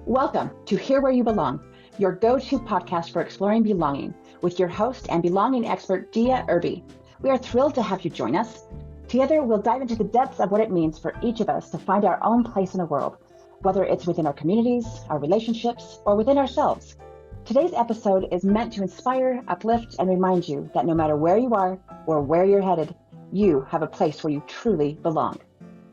Welcome to Here Where You Belong, your go-to podcast for exploring belonging, with your host and belonging expert, Dea Irby. We are thrilled to have you join us. Together, we'll dive into the depths of what it means for each of us to find our own place in the world, whether it's within our communities, our relationships, or within ourselves. Today's episode is meant to inspire, uplift, and remind you that no matter where you are or where you're headed, you have a place where you truly belong.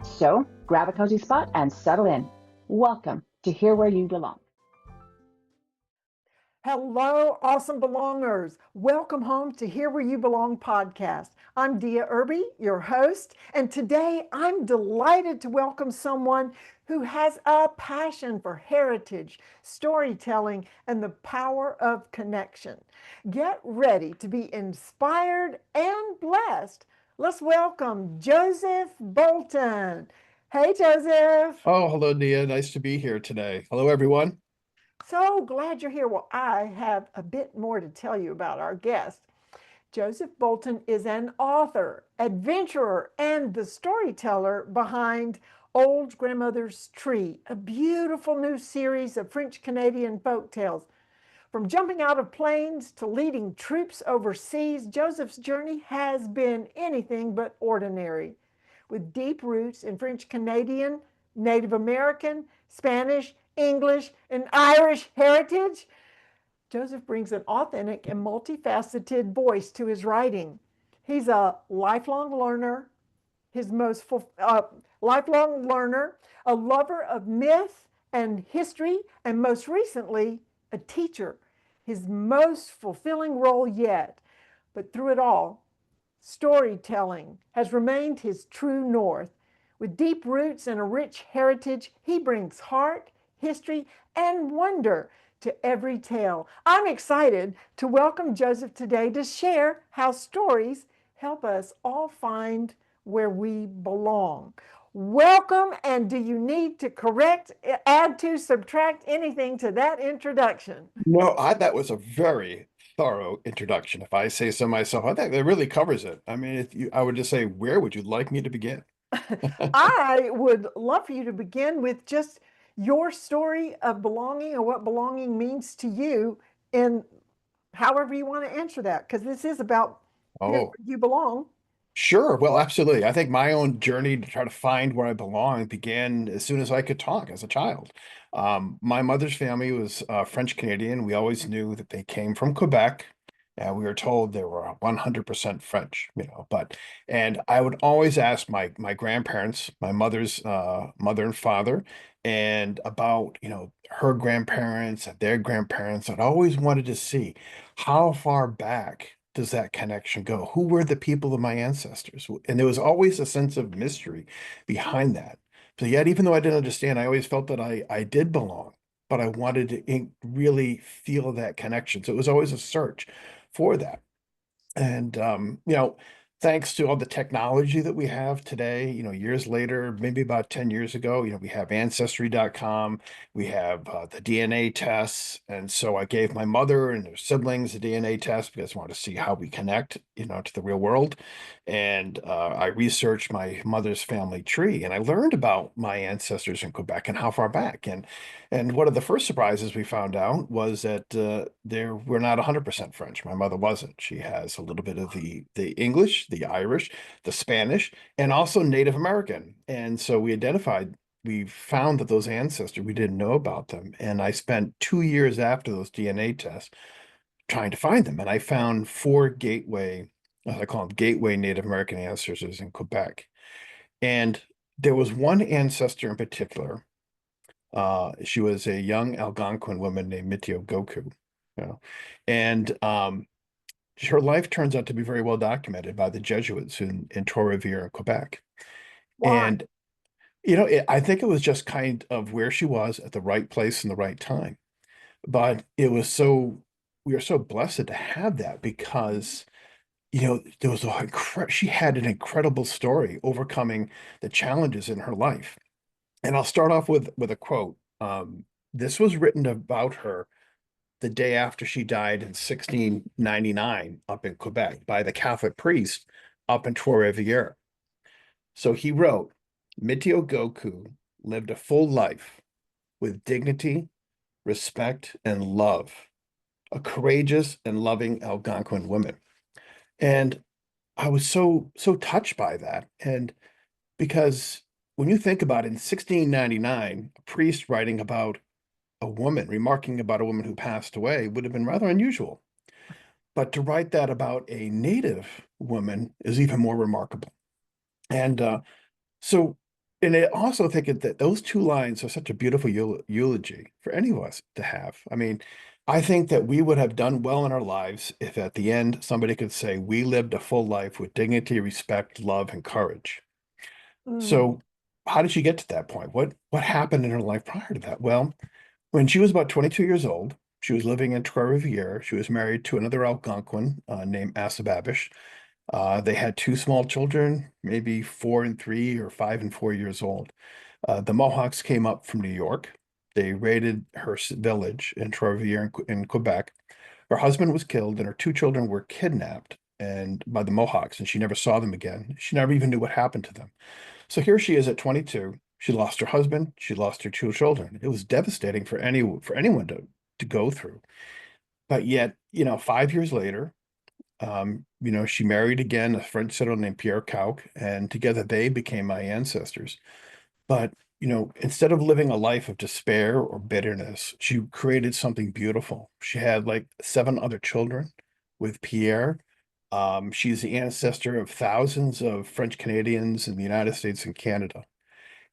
So grab a cozy spot and settle in. Welcome to Here Where You Belong. Hello, awesome belongers. Welcome home to Here Where You Belong podcast. I'm Dea Irby, your host, and today I'm delighted to welcome someone who has a passion for heritage, storytelling, and the power of connection. Get ready to be inspired and blessed. Let's welcome Joseph Bolton. Hey, Joseph. Oh, hello, Nia. Nice to be here today. Hello, everyone. So glad you're here. Well, I have a bit more to tell you about our guest. Joseph Bolton is an author, adventurer, and the storyteller behind Old Grandmother's Tree, a beautiful new series of French-Canadian folk tales. From jumping out of planes to leading troops overseas, Joseph's journey has been anything but ordinary. With deep roots in French-Canadian, Native American, Spanish, English, and Irish heritage, Joseph brings an authentic and multifaceted voice to his writing. He's a lifelong learner, a lover of myth and history, and most recently, a teacher, his most fulfilling role yet. But through it all, storytelling has remained his true north. With deep roots and a rich heritage, he brings heart, history, and wonder to every tale. I'm excited to welcome Joseph today to share how stories help us all find where we belong. Welcome, and do you need to correct, add to, subtract anything to that introduction? No, that was a very thorough introduction. If I say so myself, I think that really covers it. I mean, I would just say, where would you like me to begin? I would love for you to begin with just your story of belonging or what belonging means to you, and however you want to answer that, because this is about where Oh, you belong. sure. Well, absolutely. I think my own journey to try to find where I belong began as soon as I could talk as a child. My mother's family was French Canadian. We always knew that they came from Quebec. And we were told they were 100% French, and I would always ask my grandparents, my mother's mother and father, and about, her grandparents and their grandparents. I'd always wanted to see how far back does that connection go? Who were the people of my ancestors? And there was always a sense of mystery behind that. So yet, even though I didn't understand, I always felt that I did belong, but I wanted to really feel that connection. So it was always a search for that. And thanks to all the technology that we have today, years later, maybe about 10 years ago, we have ancestry.com, we have the DNA tests. And so I gave my mother and her siblings a DNA test because I wanted to see how we connect, to the real world. And I researched my mother's family tree, and I learned about my ancestors in Quebec and how far back. And one of the first surprises we found out was that we're not 100% French. My mother wasn't. She has a little bit of the English, the Irish, the Spanish, and also Native American. And so we found that those ancestors, we didn't know about them. And I spent 2 years after those DNA tests trying to find them. And I found four gateway, as I call them, gateway Native American ancestors in Quebec. And there was one ancestor in particular. She was a young Algonquin woman named Miteouamigoukoue, and her life turns out to be very well documented by the Jesuits in Trois-Rivières, Quebec. Why? And I think it was just kind of where she was at the right place in the right time. But we are so blessed to have that because there was she had an incredible story overcoming the challenges in her life. And I'll start off with a quote. This was written about her the day after she died in 1699 up in Quebec by the Catholic priest up in Trois-Rivières. So he wrote, Miteouamigoukoue lived a full life with dignity, respect, and love. A courageous and loving Algonquin woman. And I was so touched by that. And because when you think about it, in 1699, a priest writing about a woman, remarking about a woman who passed away, would have been rather unusual. But to write that about a native woman is even more remarkable. And so, and I also think that those two lines are such a beautiful eulogy for any of us to have. I mean, I think that we would have done well in our lives if at the end somebody could say, we lived a full life with dignity, respect, love, and courage. Mm. So how did she get to that point? What happened in her life prior to that? Well, when she was about 22 years old, she was living in Trois-Rivières. She was married to another Algonquin named Assababish. They had two small children, maybe 4 and 3 or 5 and 4 years old. The Mohawks came up from New York. They raided her village in Trois-Rivières in Quebec. Her husband was killed, and her two children were kidnapped and by the Mohawks, and she never saw them again. She never even knew what happened to them. So here she is at 22. She lost her husband. She lost her two children. It was devastating for anyone to go through. But yet, 5 years later, she married again a French settler named Pierre Cauc, and together they became my ancestors. But, instead of living a life of despair or bitterness, she created something beautiful. She had like 7 other children with Pierre. She's the ancestor of thousands of French Canadians in the United States and Canada.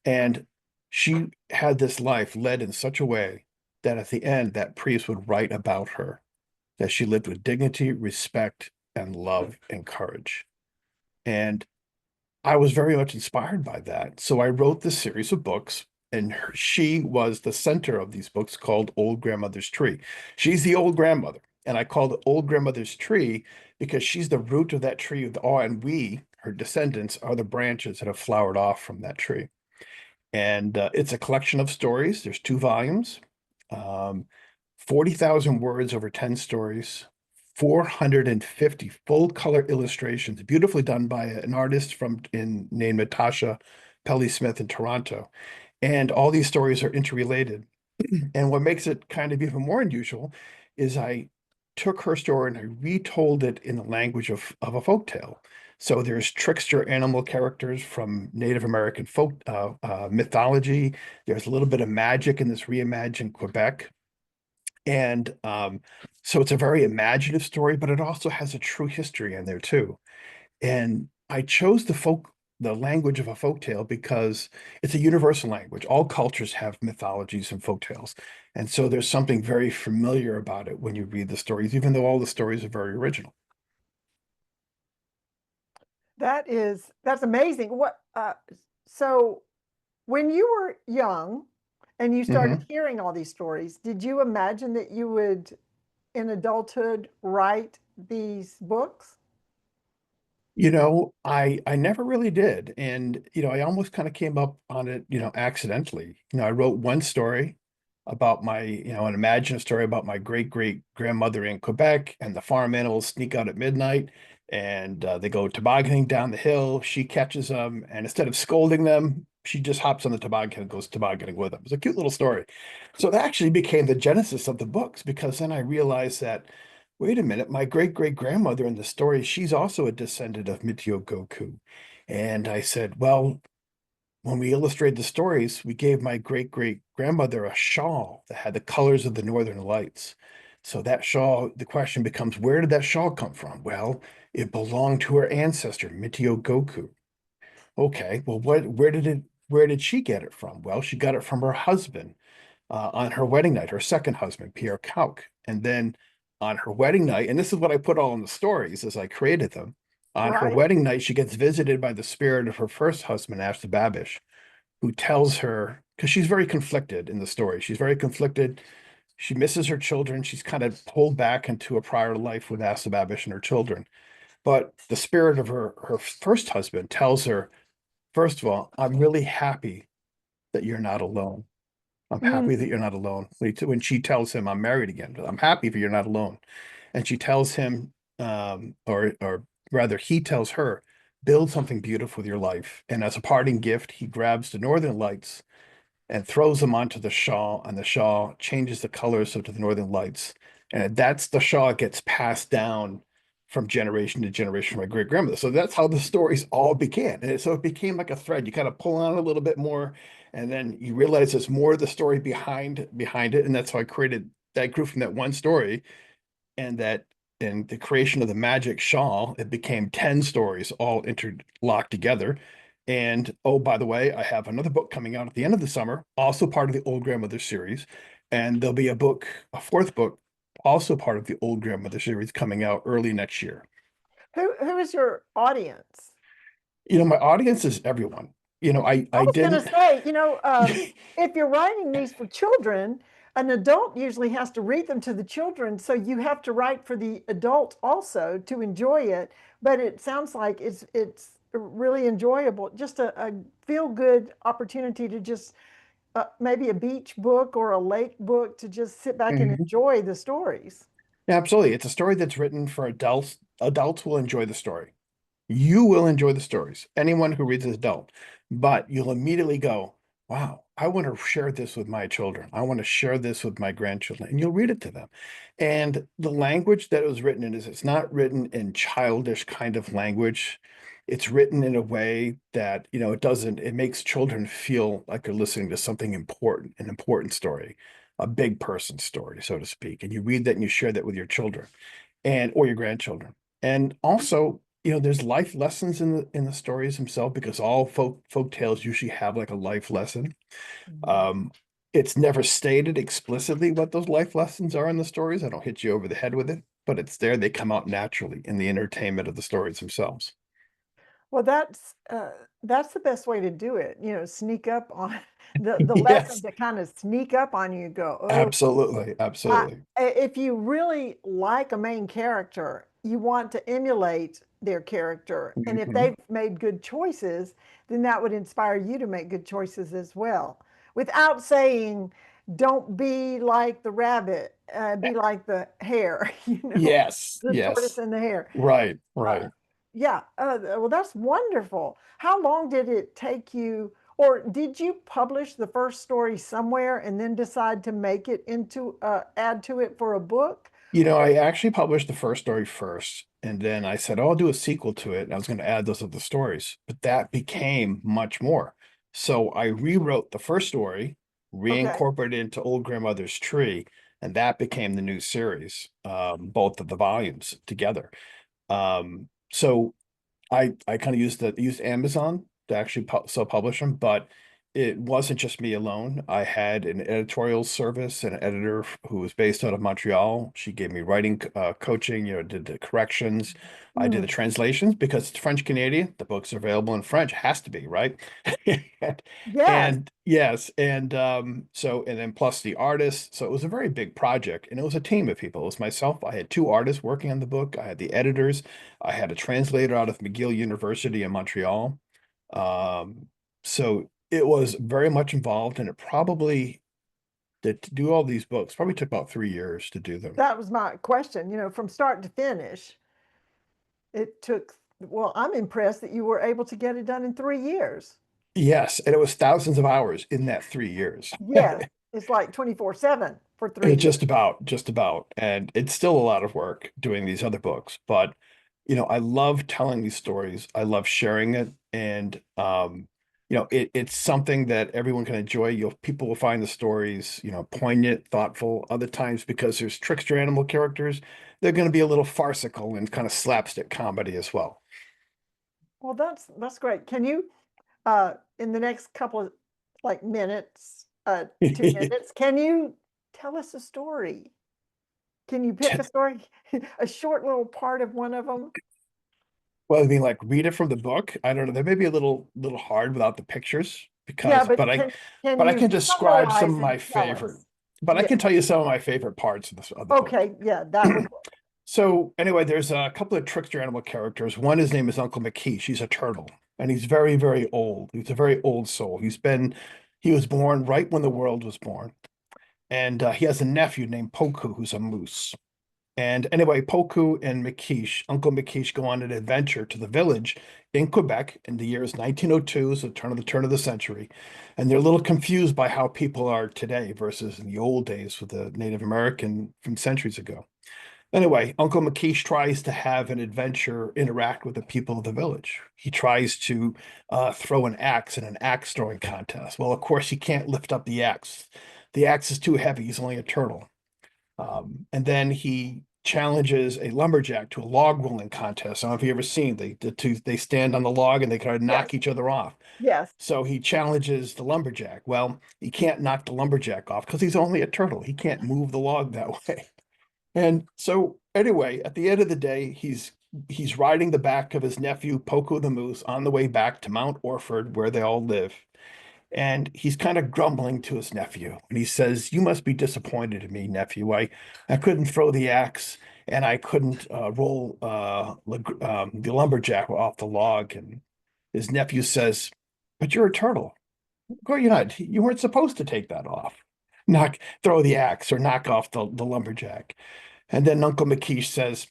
And she had this life led in such a way that at the end, that priest would write about her, that she lived with dignity, respect, and love and courage. And I was very much inspired by that. So I wrote this series of books, and she was the center of these books called Old Grandmother's Tree. She's the old grandmother, and I called it Old Grandmother's Tree because she's the root of that tree, and we, her descendants, are the branches that have flowered off from that tree. And it's a collection of stories. There's 2 volumes, um, 40,000 words over 10 stories, 450 full color illustrations, beautifully done by an artist named Natasha Pelly Smith in Toronto. And all these stories are interrelated. And what makes it kind of even more unusual is I took her story and I retold it in the language of a folk tale. So there's trickster animal characters from Native American folk mythology. There's a little bit of magic in this reimagined Quebec. And so it's a very imaginative story, but it also has a true history in there too. And I chose the language of a folktale because it's a universal language. All cultures have mythologies and folktales. And so there's something very familiar about it when you read the stories, even though all the stories are very original. That's amazing. So when you were young and you started Mhm. hearing all these stories, did you imagine that you would in adulthood write these books? I never really did. And, I almost kind of came up on it, accidentally. I wrote one story about an imagine a story about my great great grandmother in Quebec, and the farm animals sneak out at midnight, and they go tobogganing down the hill. She catches them, and instead of scolding them, she just hops on the toboggan and goes tobogganing with them. It's a cute little story. So that actually became the genesis of the books, because then I realized that, wait a minute, my great great grandmother in the story, she's also a descendant of Miteouamigoukoue. And I said, well, when we illustrated the stories, we gave my great great grandmother a shawl that had the colors of the Northern Lights. So that shawl, the question becomes, where did that shawl come from? Well, it belonged to her ancestor, Miteouamigoukoue. Okay, well, where did she get it from? Well, she got it from her husband on her wedding night, her second husband, Pierre Cauc. And then on her wedding night, and this is what I put all in the stories as I created them. On her Right. wedding night, she gets visited by the spirit of her first husband, Ashton Babish, who tells her, because she's very conflicted in the story. She's very conflicted. She misses her children. She's kind of pulled back into a prior life with Ashton Babish and her children. But the spirit of her first husband tells her, first of all, I'm really happy that you're not alone. I'm happy that Mm. you're not alone. When she tells him, I'm married again, I'm happy that you're not alone. And she tells him, or rather, he tells her, build something beautiful with your life. And as a parting gift, he grabs the Northern Lights and throws them onto the shawl, and the shawl changes the colors to the northern lights. And that's the shawl gets passed down from generation to generation from my great grandmother. So that's how the stories all began. And so it became like a thread. You kind of pull on a little bit more, and then you realize there's more of the story behind it. And that's how I created that grew from that one story, and that in the creation of the magic shawl, it became 10 stories all interlocked together. And oh, by the way, I have another book coming out at the end of the summer, also part of the Old Grandmother series. And there'll be a fourth book, also part of the Old Grandmother series, coming out early next year. Who is your audience? My audience is everyone. I I was going to didn't. say, if you're writing these for children, an adult usually has to read them to the children. So you have to write for the adult also to enjoy it. But it sounds like it's really enjoyable, just a feel good opportunity to just maybe a beach book or a lake book to just sit back and Mhm. enjoy the stories. Yeah, absolutely. It's a story that's written for adults. Adults will enjoy the story. You will enjoy the stories, anyone who reads is adult, but you'll immediately go, wow, I want to share this with my children. I want to share this with my grandchildren, and you'll read it to them. And the language that it was written in is it's not written in childish kind of language. It's written in a way that, it makes children feel like they're listening to something important, an important story, a big person story, so to speak. And you read that and you share that with your children or your grandchildren. And also, there's life lessons in the stories themselves, because all folk tales usually have like a life lesson. Mhm. Um, it's never stated explicitly what those life lessons are in the stories. I don't hit you over the head with it, but it's there. They come out naturally in the entertainment of the stories themselves. Well, that's the best way to do it. Sneak up on the lessons Yes, that kind of sneak up on you. Go, oh, absolutely, absolutely. if you really like a main character, you want to emulate their character, and if Mhm. they've made good choices, then that would inspire you to make good choices as well. Without saying, "Don't be like the rabbit, be like the hare," Yes, the tortoise yes. and the hare. Right, Uh, right. yeah, well, that's wonderful. How long did it take you, or did you publish the first story somewhere and then decide to make it into, add to it for a book? I actually published the first story first, and then I said, oh, I'll do a sequel to it, and I was going to add those other stories, but that became much more. So I rewrote the first story, Okay. reincorporated it into Old Grandmother's Tree, and that became the new series, both of the volumes together. So I kind of used Amazon to actually self-publish them, but it wasn't just me alone. I had an editorial service, an editor who was based out of Montreal. She gave me writing coaching, did the corrections. I did the Mm, translations because it's French Canadian. The books are available in French, has to be, right? And, yes. and yes, and then plus the artists. So it was a very big project, and it was a team of people. It was myself. I had two artists working on the book. I had the editors. I had a translator out of McGill University in Montreal. Um, so it was very much involved, and it probably to do all these books probably took about 3 years to do them. That was my question. From start to finish, it took, well, I'm impressed that you were able to get it done in 3 years. Yes, and it was thousands of hours in that 3 years. Yes, it's like 24/7 for three It years. just about. And it's still a lot of work doing these other books, but I love telling these stories. I love sharing it. And it's something that everyone can enjoy. People will find the stories, poignant, thoughtful. Other times, because there's trickster animal characters, they're going to be a little farcical and kind of slapstick comedy as well. Well, that's great. Can you, in the next couple of like minutes, 2 minutes, can you tell us a story? Can you pick a story, a short little part of one of them? Well, I mean, like read it from the book. I don't know. They may be a little hard without the pictures Yeah, because, but can but I you can describe some summarize of and my tell favorite. us? But I Yeah. can tell you some of my favorite parts of the book. Okay. Yeah, that would work. So anyway, there's a couple of trickster animal characters. One, his name is Uncle McKeish. He's a turtle, and he's very, very old. He's a very old soul. He was born right when the world was born, and he has a nephew named Poku, who's a moose. And anyway, Poku and McKeish, Uncle McKeish, go on an adventure to the village in Quebec in the years 1902, so turn of the century. And they're a little confused by how people are today versus in the old days with the Native American from centuries ago. Anyway, Uncle McKeish tries to have an adventure interact with the people of the village. He tries to throw an axe in an axe throwing contest. Well, of course, he can't lift up the axe. The axe is too heavy. He's only a turtle. And then he challenges a lumberjack to a log rolling contest. I don't know if you've ever seen they stand on the log and they kind of Yes. knock each other off. Yes. So he challenges the lumberjack. Well, he can't knock the lumberjack off because he's only a turtle. He can't move the log that way. And so anyway, at the end of the day, he's riding the back of his nephew Poco the Moose on the way back to Mount Orford, where they all live. And he's kind of grumbling to his nephew. And he says, "You must be disappointed in me, nephew. I couldn't throw the axe and I couldn't roll the lumberjack off the log." And his nephew says, "But you're a turtle. You weren't supposed to take that off. Throw the axe or knock off the lumberjack." And then Uncle McKeish says,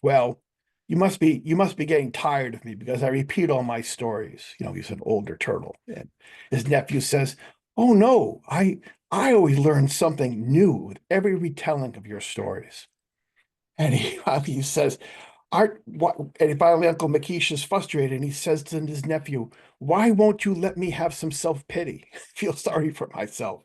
well, you must be getting tired of me because I repeat all my stories. He's an older turtle. And his nephew says, "Oh no, I always learn something new with every retelling of your stories." And he says, Art, what? And finally, Uncle McKeish is frustrated and he says to his nephew, "Why won't you let me have some self-pity? Feel sorry for myself."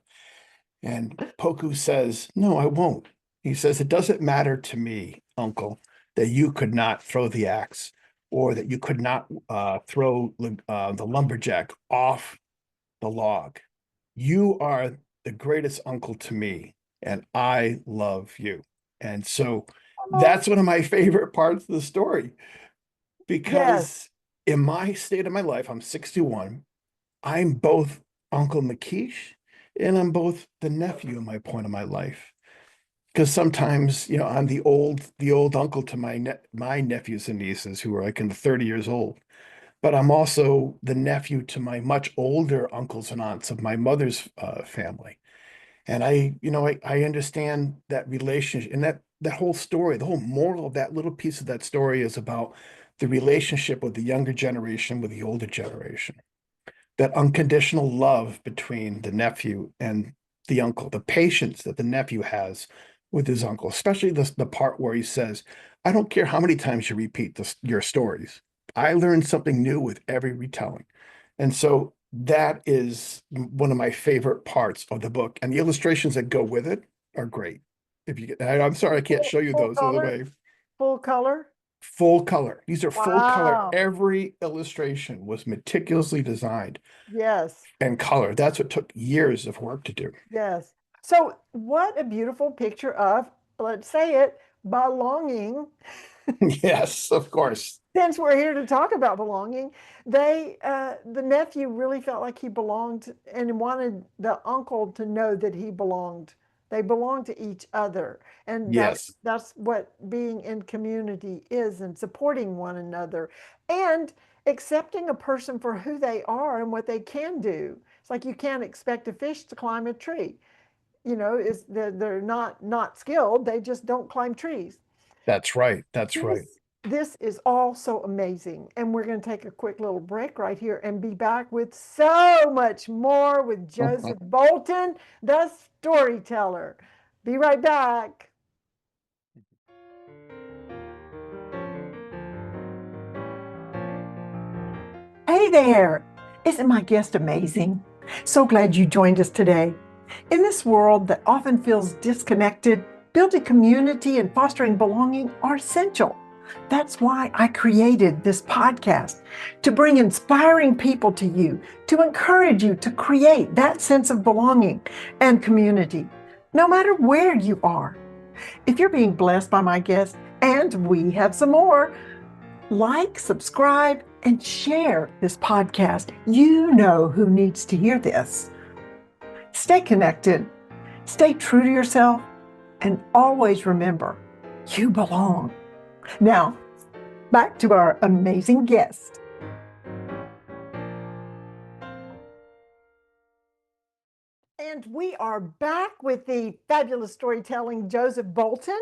And Poku says, "No, I won't." He says, "It doesn't matter to me, Uncle, that you could not throw the axe or that you could not throw the lumberjack off the log. You are the greatest uncle to me, and I love you." And so Oh, that's one of my favorite parts of the story yes. because in my state of my life, I'm 61. I'm both Uncle McKeish and I'm both the nephew in my point of my life. Because sometimes, I'm the old uncle to my nephews and nieces who are like in the 30 years old. But I'm also the nephew to my much older uncles and aunts of my mother's family. And I understand that relationship and that whole story, the whole moral of that little piece of that story is about the relationship of the younger generation with the older generation, that unconditional love between the nephew and the uncle, the patience that the nephew has with his uncle, especially the part where he says, "I don't care how many times you repeat your stories. I learn something new with every retelling." And so that is one of my favorite parts of the book. And the illustrations that go with it are great. I'm sorry, I can't show you Full those other color. way. Full color. Full color. These are full color. Wow. Every illustration was meticulously designed Yes. and color. That's what took years of work to do. Yes. So, what a beautiful picture of, let's say it, belonging. Yes, of course. Since we're here to talk about belonging, the nephew really felt like he belonged and wanted the uncle to know that he belonged. They belong to each other, and Yes, that's what being in community is, and supporting one another, and accepting a person for who they are and what they can do. It's like you can't expect a fish to climb a tree. Is they're not skilled. They just don't climb trees. that's right. That's right. This is all so amazing. And we're going to take a quick little break right here and be back with so much more with Joseph Bolton, the storyteller. Be right back. Hey there! Isn't my guest amazing? So glad you joined us today. In this world that often feels disconnected, building community and fostering belonging are essential. That's why I created this podcast, to bring inspiring people to you, to encourage you to create that sense of belonging and community, no matter where you are. If you're being blessed by my guest, and we have some more, like, subscribe, and share this podcast. You know who needs to hear this. Stay connected, stay true to yourself, and always remember, you belong. Now, back to our amazing guest. And we are back with the fabulous storytelling Joseph Bolton.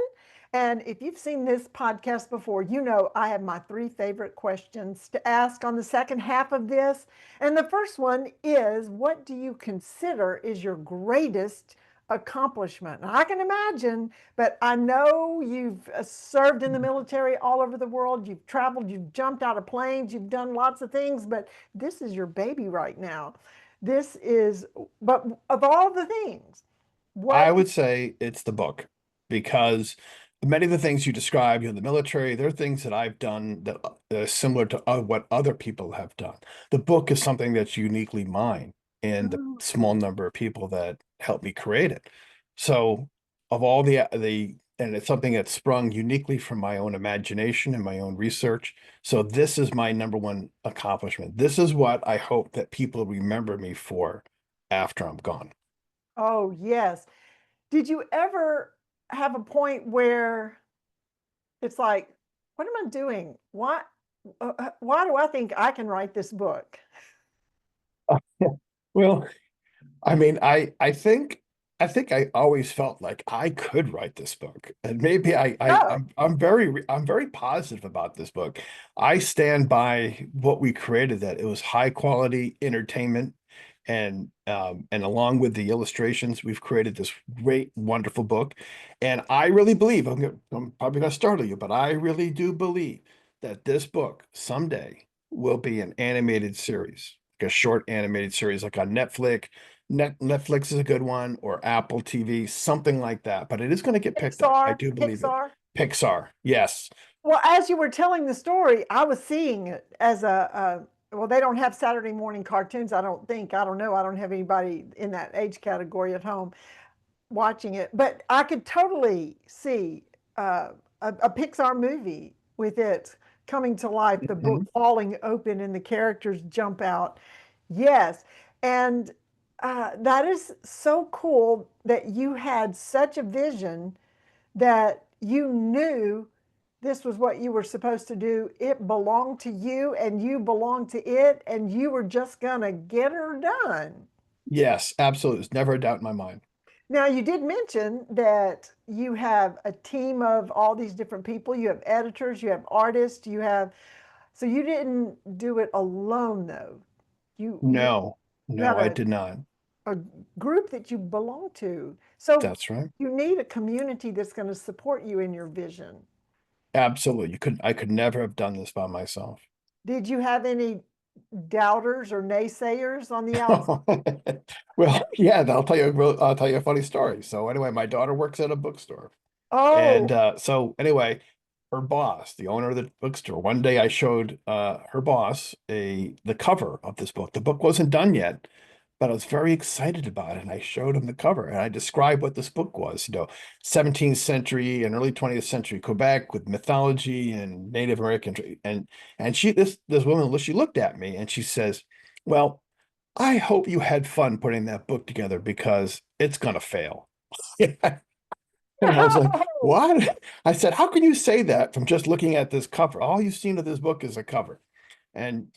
And if you've seen this podcast before, you know I have my three favorite questions to ask on the second half of this. And the first one is, what do you consider is your greatest accomplishment? And I can imagine, but I know you've served in the military all over the world. You've traveled, you've jumped out of planes, you've done lots of things, but this is your baby right now. This is, but of all the things, I what would say it's the book because many of the things you described in the military, they're things that I've done that are similar to what other people have done. The book is something that's uniquely mine and the small number of people that helped me create it. So of all and it's something that sprung uniquely from my own imagination and my own research. So this is my number one accomplishment. This is what I hope that people remember me for after I'm gone. Oh, yes. Did you ever have a point where it's like, what am I doing? Why do I think I can write this book? Well, I mean, I think I always felt like I could write this book. And maybe Oh, I'm very positive about this book. I stand by what we created, that it was high quality entertainment and along with the illustrations, we've created this great, wonderful book. And I really believe, I'm probably gonna startle you, but I really do believe that this book someday will be an animated series, like a short animated series, like on Netflix. Netflix is a good one, or Apple TV, something like that. But it is going to get picked up. I Pixar, do believe it. Pixar. Pixar, yes. Well, as you were telling the story, I was seeing it as well, they don't have Saturday morning cartoons, I don't think. I don't know. I don't have anybody in that age category at home watching it, but I could totally see a Pixar movie with it coming to life, the book Mhm. falling open and the characters jump out. Yes. And that is so cool that you had such a vision that you knew this was what you were supposed to do. It belonged to you and you belonged to it, and you were just going to get her done. Yes, absolutely. There's never a doubt in my mind. Now, you did mention that you have a team of all these different people. You have editors, you have artists, you have, so you didn't do it alone though. You No, you no, had I did not. a group that you belong to. So That's right. you need a community that's going to support you in your vision. Absolutely. I could never have done this by myself. Did you have any doubters or naysayers on the outside? Well, yeah, I'll tell you a funny story. So anyway, my daughter works at a bookstore. And Oh, so anyway, her boss, the owner of the bookstore, one day I showed her boss the cover of this book. The book wasn't done yet, but I was very excited about it. And I showed him the cover and I described what this book was, 17th century and early 20th century Quebec with mythology and Native American and this woman, she looked at me and she says, "Well, I hope you had fun putting that book together because it's gonna fail." And I was like, no. what? I said, how can you say that from just looking at this cover? All you've seen of this book is a cover. And,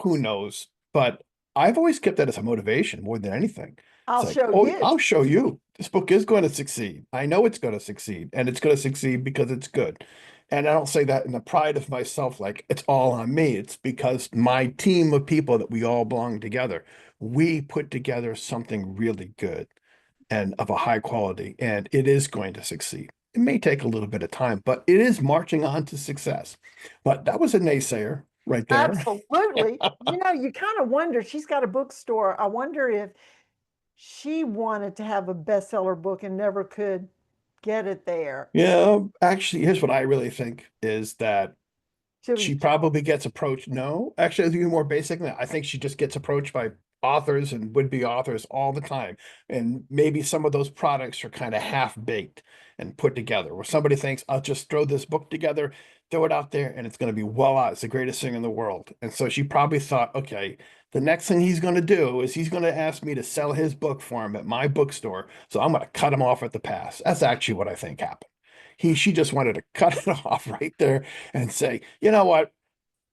who knows? But I've always kept that as a motivation more than anything. It's I'll like, show oh, you. I'll show you. This book is going to succeed. I know it's going to succeed, and it's going to succeed because it's good. And I don't say that in the pride of myself, like it's all on me. It's because my team of people that we all belong together, we put together something really good and of a high quality, and it is going to succeed. It may take a little bit of time, but it is marching on to success. But that was a naysayer right there. Absolutely. You know, you kind of wonder, she's got a bookstore. I wonder if she wanted to have a bestseller book and never could get it there. Yeah, actually, here's what I really think is that She was she probably gets approached. No, actually, I think more basic than that. I think she just gets approached by authors and would-be authors all the time. And maybe some of those products are kind of half-baked and put together, where somebody thinks, I'll just throw this book together, throw it out there, and it's going to be voila, it's the greatest thing in the world. And so she probably thought, okay, the next thing he's going to do is he's going to ask me to sell his book for him at my bookstore. So I'm going to cut him off at the pass. That's actually what I think happened. She just wanted to cut it off right there and say, you know what?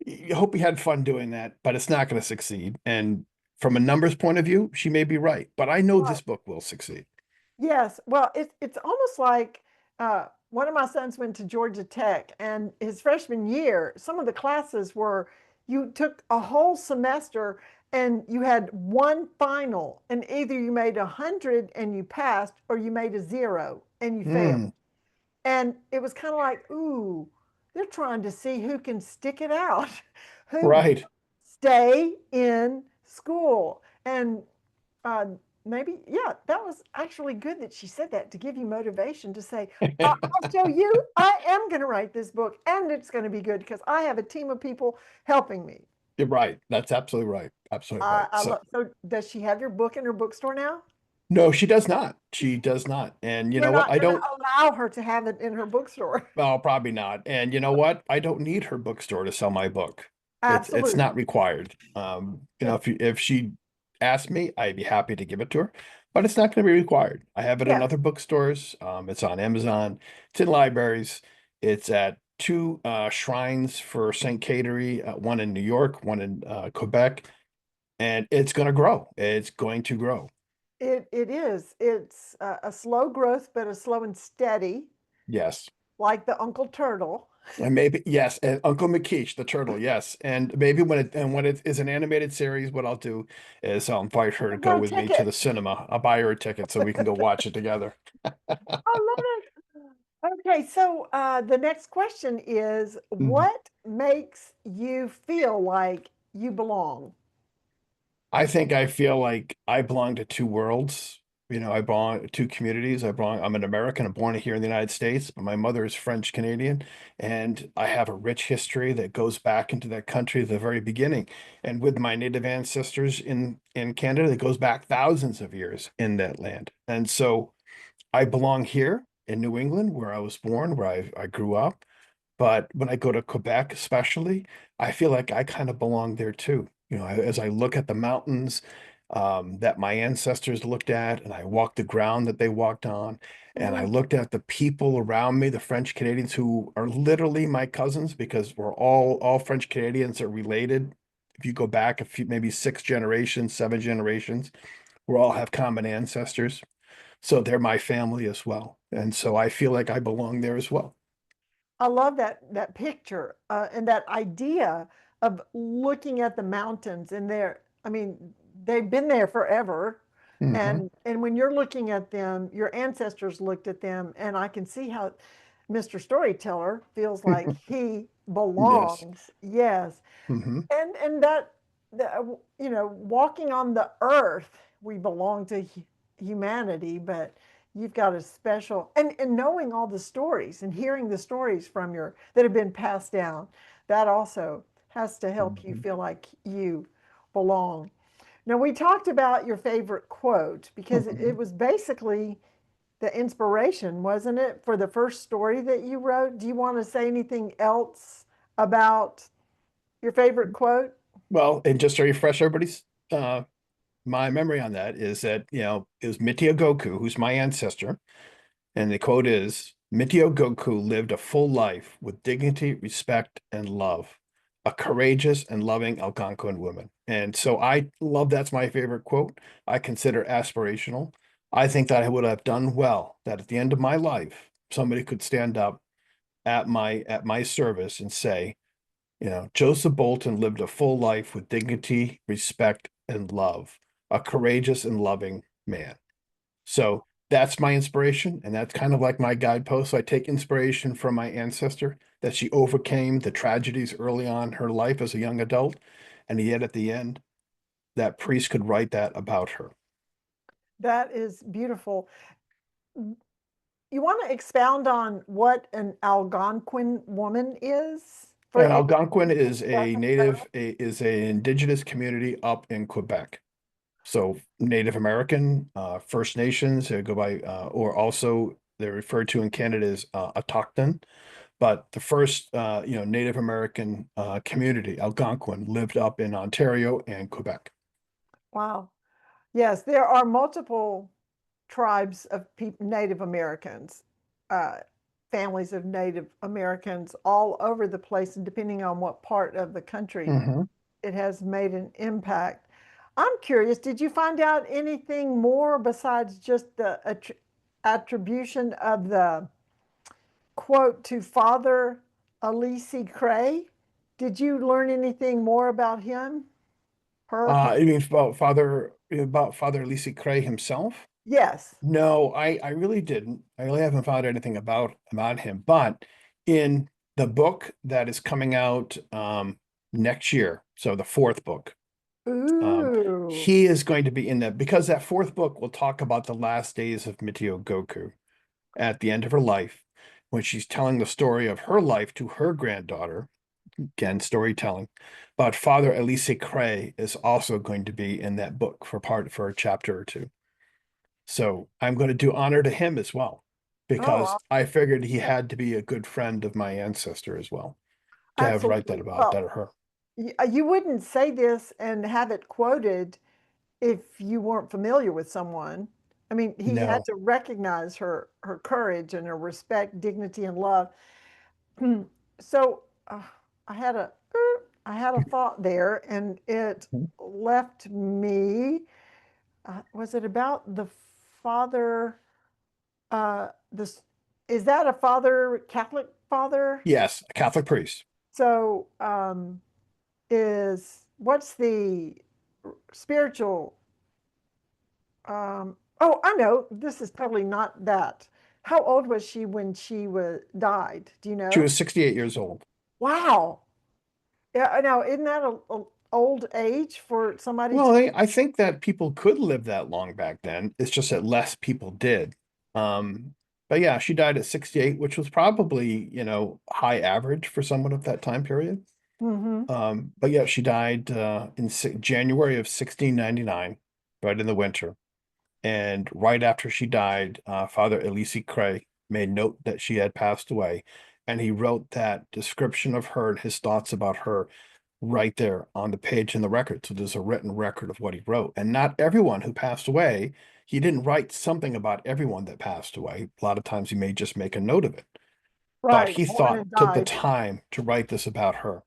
You hope you had fun doing that, but it's not going to succeed. And from a numbers point of view, she may be right, but I know right. this book will succeed. Yes. Well, it's almost like one of my sons went to Georgia Tech, and his freshman year, some of the classes were you took a whole semester and you had one final, and either you made 100 and you passed, or you made a zero and you failed. Mm, And it was kind of like, ooh, they're trying to see who can stick it out, who right. stay in school. And uh, maybe, yeah, that was actually good that she said that to give you motivation to say, I'll show you, I am going to write this book and it's going to be good because I have a team of people helping me. You're right. That's absolutely right. Absolutely right. I love, so does she have your book in her bookstore now? No, she does not. She does not. And you You're know what? not I going to don't, allow her to have it in her bookstore. well, probably not. And you know what? I don't need her bookstore to sell my book. It's Absolutely. not required. Yeah. If she asked me, I'd be happy to give it to her, but it's not going to be required. I have it in Yes. other bookstores. It's on Amazon. It's in libraries. It's at two shrines for Saint Catering, one in New York, one in Quebec, and it's going to grow. It's going to grow. It is. It's a slow growth, but a slow and steady, Yes. like the Uncle Turtle. And maybe yes, and Uncle McKeish, the turtle, yes. And maybe when it is an animated series, what I'll do is I'll invite her to I've go got a with me to ticket. the cinema. I'll buy her a ticket so we can go watch it together. I love it. Okay, so the next question is, Mhm. what makes you feel like you belong? I think I feel like I belong to two worlds. I belong to two communities. I'm an American. I'm born here in the United States, but my mother is French Canadian, and I have a rich history that goes back into that country at the very beginning. And with my native ancestors in Canada, that goes back thousands of years in that land. And so I belong here in New England, where I was born, where I grew up. But when I go to Quebec, especially, I feel like I kind of belong there too. As I look at the mountains that my ancestors looked at, and I walk the ground that they walked on, and I Mhm. looked at the people around me, the French Canadians who are literally my cousins because we're all French Canadians are related. If you go back a few, maybe six generations, seven generations, we all have common ancestors. So they're my family as well. And so I feel like I belong there as well. I love that picture and that idea of looking at the mountains and they're, I mean, they've been there forever. Hmm. And when you're looking at them, your ancestors looked at them, and I can see how Mr. Storyteller feels like he Yes. belongs. Yes. Hmm. And that walking on the earth, we belong to humanity, but you've got a special and knowing all the stories and hearing the stories from your that have been passed down, that also has to help you Hmm. feel like you belong. Now, we talked about your favorite quote because it Hmm. was basically the inspiration, wasn't it, for the first story that you wrote? Do you want to say anything else about your favorite quote? Well, and just to refresh everybody's my memory on that is that, it was Miteouamigoukoue, who's my ancestor, and the quote is Miteouamigoukoue lived a full life with dignity, respect, and love, a courageous and loving Algonquin woman. And so I love that's my favorite quote. I consider aspirational. I think that I would have done well, that at the end of my life, somebody could stand up at my service and say, Joseph Bolton lived a full life with dignity, respect, and love, a courageous and loving man. So that's my inspiration, and that's kind of like my guidepost. So I take inspiration from my ancestor that she overcame the tragedies early on in her life as a young adult, and yet at the end, that priest could write that about her. That is beautiful. You want to expound on what an Algonquin woman is for And anyone Algonquin who is a doesn't know? native, is a indigenous community up in Quebec. So Native American, First Nations, they go by, or also they're referred to in Canada as autochthon. But the first, Native American community, Algonquin, lived up in Ontario and Quebec. Wow. Yes, there are multiple tribes of Native Americans, uh, families of Native Americans all over the place, and depending on what part of the country Hmm. it has made an impact. I'm curious, did you find out anything more besides just the attribution of the quote to Father Alisi Cray. Did you learn anything more about him? Her, him? You mean about Father Lisi Cray himself? Yes. No, I really didn't. I really haven't found anything about him. But in the book that is coming out next year, so the fourth book, um, Ooh. he is going to be in that because that fourth book will talk about the last days of Miteouamigoukoue at the end of her life, when she's telling the story of her life to her granddaughter. Again, storytelling. But Father Elise Cray is also going to be in that book for a chapter or two. So I'm going to do honor to him as well, Oh, because I figured he had to be a good friend of my ancestor as well, to have write that absolutely. about that Well, or her. you wouldn't say this and have it quoted if you weren't familiar with someone. I mean, he had No. to recognize her courage and her respect, dignity, and love. So I had a I had a thought there, and it left me. Was it about the father? This is that a father, Catholic father? Yes, a Catholic priest. So is what's the spiritual? Oh, I know. This is totally not that. How old was she when she was died? Do you She know? was 68 years old. Wow. Yeah, I know. Isn't that a old age for somebody Well, to? I think that people could live that long back then. It's just that less people did. But yeah, she died at 68, which was probably, high average for someone of that time period. Mm-hmm. But yeah, she died in January of 1699, right in the winter. And right after she died, Father Elise Cray made note that she had passed away, and he wrote that description of her and his thoughts about her right there on the page in the record. So there's a written record of what he wrote. And not everyone who passed away, he didn't write something about everyone that passed away. A lot of times he may just make a note of it. But Right, he born thought, and took the died. time to write this about her.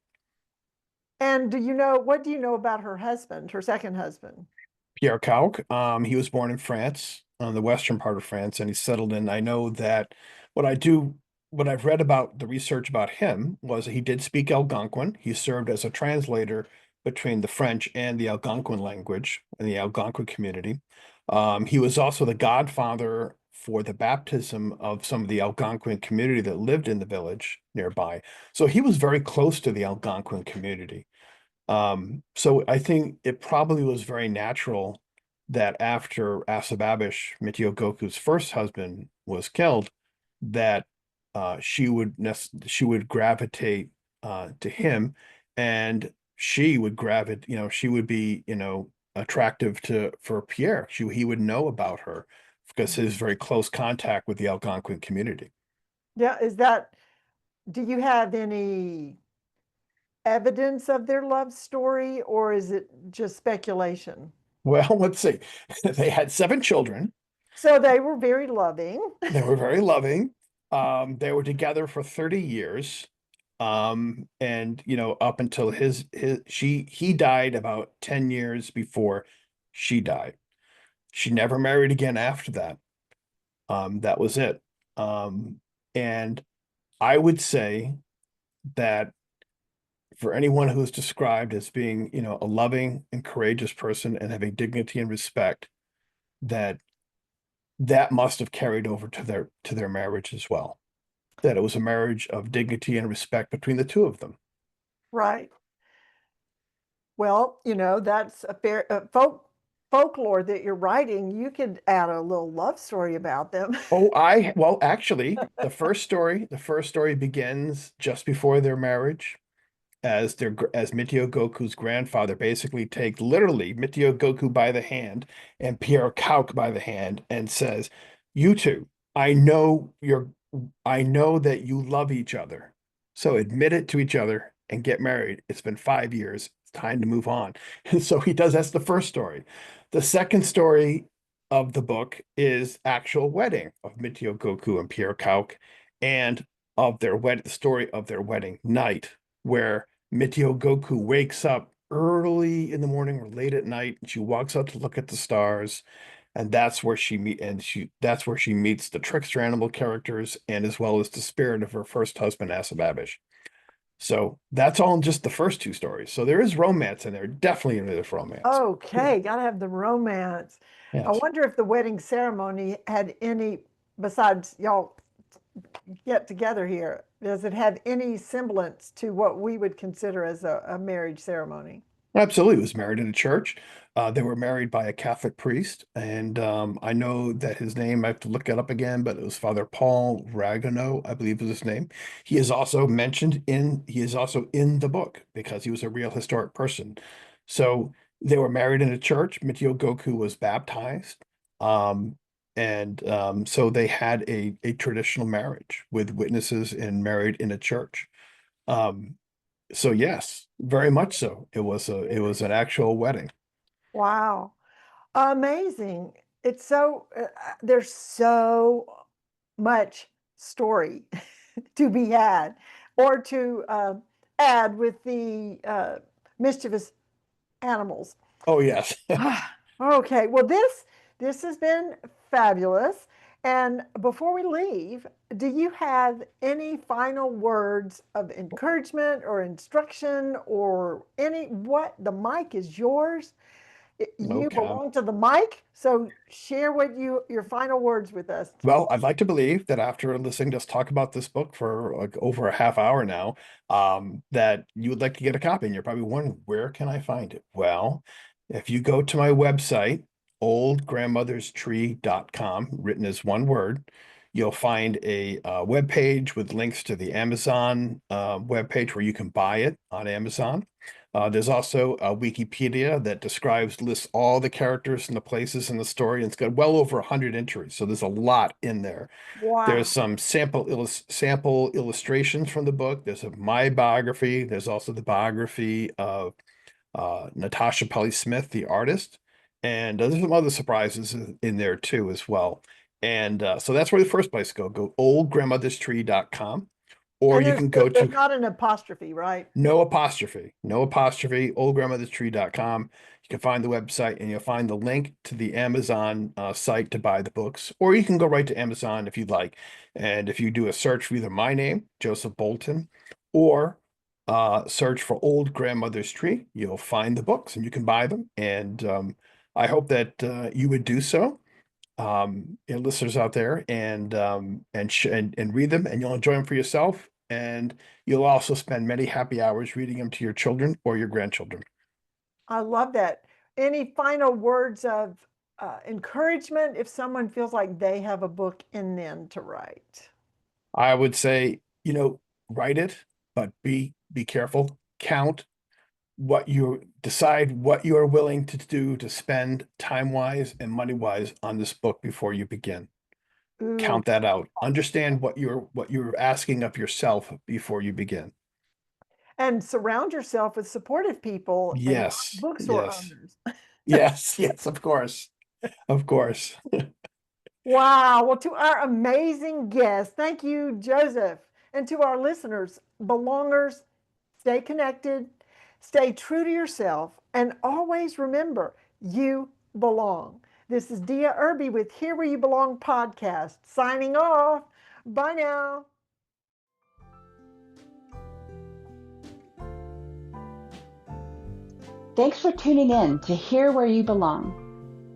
And do you know what do you know about her husband, her second husband? Pierre Cauch, he was born in France, on the western part of France, and he settled in. I know that what I do, what I've read about the research about him was that he did speak Algonquin. He served as a translator between the French and the Algonquin language in the Algonquin community. He was also the godfather for the baptism of some of the Algonquin community that lived in the village nearby. So he was very close to the Algonquin community. So I think it probably was very natural that after Asababish, Miteouamigoucoue's first husband, was killed, that she would gravitate to him, and she would be, attractive to for Pierre. He would know about her because his very close contact with the Algonquin community. Yeah, is that do you have any evidence of their love story or is it just speculation? Well, let's see. They had 7 children. So they were very loving. They were very loving. They were together for 30 years. And up until he died about 10 years before she died. She never married again after that. That was it. And I would say that for anyone who is described as being, a loving and courageous person and having dignity and respect, that that must have carried over to their marriage as well. That it was a marriage of dignity and respect between the two of them. Right. Well, that's a fair folklore that you're writing. You could add a little love story about them. Well, actually, the first story begins just before their marriage, as Miteouamigoucoue's grandfather basically takes literally Miteouamigoucou by the hand and Pierre Cauch by the hand and says, "You two, I know you're, I know that you love each other, so admit it to each other and get married. It's been 5 years. It's time to move on." And so he does. That's the first story. The second story of the book is actual wedding of Miteouamigoucou and Pierre Cauch, and of their the story of their wedding night, where Miteouamigoucou wakes up early in the morning or late at night, and she walks out to look at the stars. and that's where that's where she meets the trickster animal characters, and as well as the spirit of her first husband, Assababish. So that's all in just the first two stories. So there is romance in there. Definitely there's romance. Yeah. Okay, gotta have the romance. I Yes. wonder if the wedding ceremony had any, besides y'all get together here, does it have any semblance to what we would consider as a marriage ceremony? Absolutely. He was married in a church. They were married by a Catholic priest. And I know that his name, I have to look it up again, but it was Father Paul Ragueneau, I believe was his name. He is also in the book because he was a real historic person. So they were married in a church. Miteouamigoukoue was baptized. Um, so they had a traditional marriage with witnesses and married in a church. Um, so yes, very much so. It was an actual wedding. Wow. Amazing. It's so, there's so much story to be had or to add with the mischievous animals. Oh yes. Okay, well, this has been fabulous. And before we leave, do you have any final words of encouragement or instruction or any what? The mic is yours. You Okay. belong to the mic, so share what your final words with us. Well, I'd like to believe that after listening to us talk about this book for like over a half hour now, that you would like to get a copy, and you're probably wondering, where can I find it? Well, if you go to my website, oldgrandmotherstree.com, written as one word, you'll find a web page with links to the Amazon web page where you can buy it on Amazon. There's also a Wikipedia that lists all the characters and the places in the story, and it's got well over 100 entries, so there's a lot in there. There's Wow. some sample illustrations from the book. There's my biography. There's also the biography of Natasha Pelley Smith, the artist, and there's some other surprises in there too as well. And so that's where the first place to go. Go oldgrandmotherstree.com, or And you can go there's to not an apostrophe, right? no apostrophe, oldgrandmotherstree.com. You can find the website and you'll find the link to the Amazon site to buy the books, or you can go right to Amazon if you'd like. And if you do a search for either my name, Joseph Bolton, or search for Old Grandmother's Tree, you'll find the books and you can buy them. And I hope that you would do so, and listeners out there, and read them, and you'll enjoy them for yourself, and you'll also spend many happy hours reading them to your children or your grandchildren. I love that. Any final words of encouragement if someone feels like they have a book in them to write? I would say, write it, but be careful. Decide what you are willing to do to spend time wise and money wise on this book before you begin. Ooh, Count that out. Understand what you're asking of yourself before you begin. and surround yourself with supportive people and not Yes, bookstore yes, owners. yes, yes, of course. Of course. Wow. Well, to our amazing guests, thank you, Joseph. And to our listeners, belongers, stay connected, stay true to yourself, and always remember you belong. This is Dea Irby with Here Where You Belong podcast, signing off. Bye now. Thanks for tuning in to Here Where You Belong.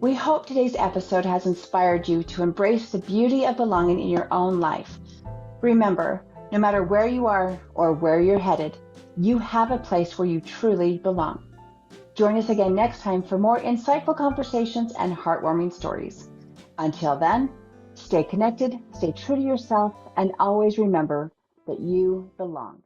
We hope today's episode has inspired you to embrace the beauty of belonging in your own life. Remember, no matter where you are or where you're headed, you have a place where you truly belong. Join us again next time for more insightful conversations and heartwarming stories. Until then, stay connected, stay true to yourself, and always remember that you belong.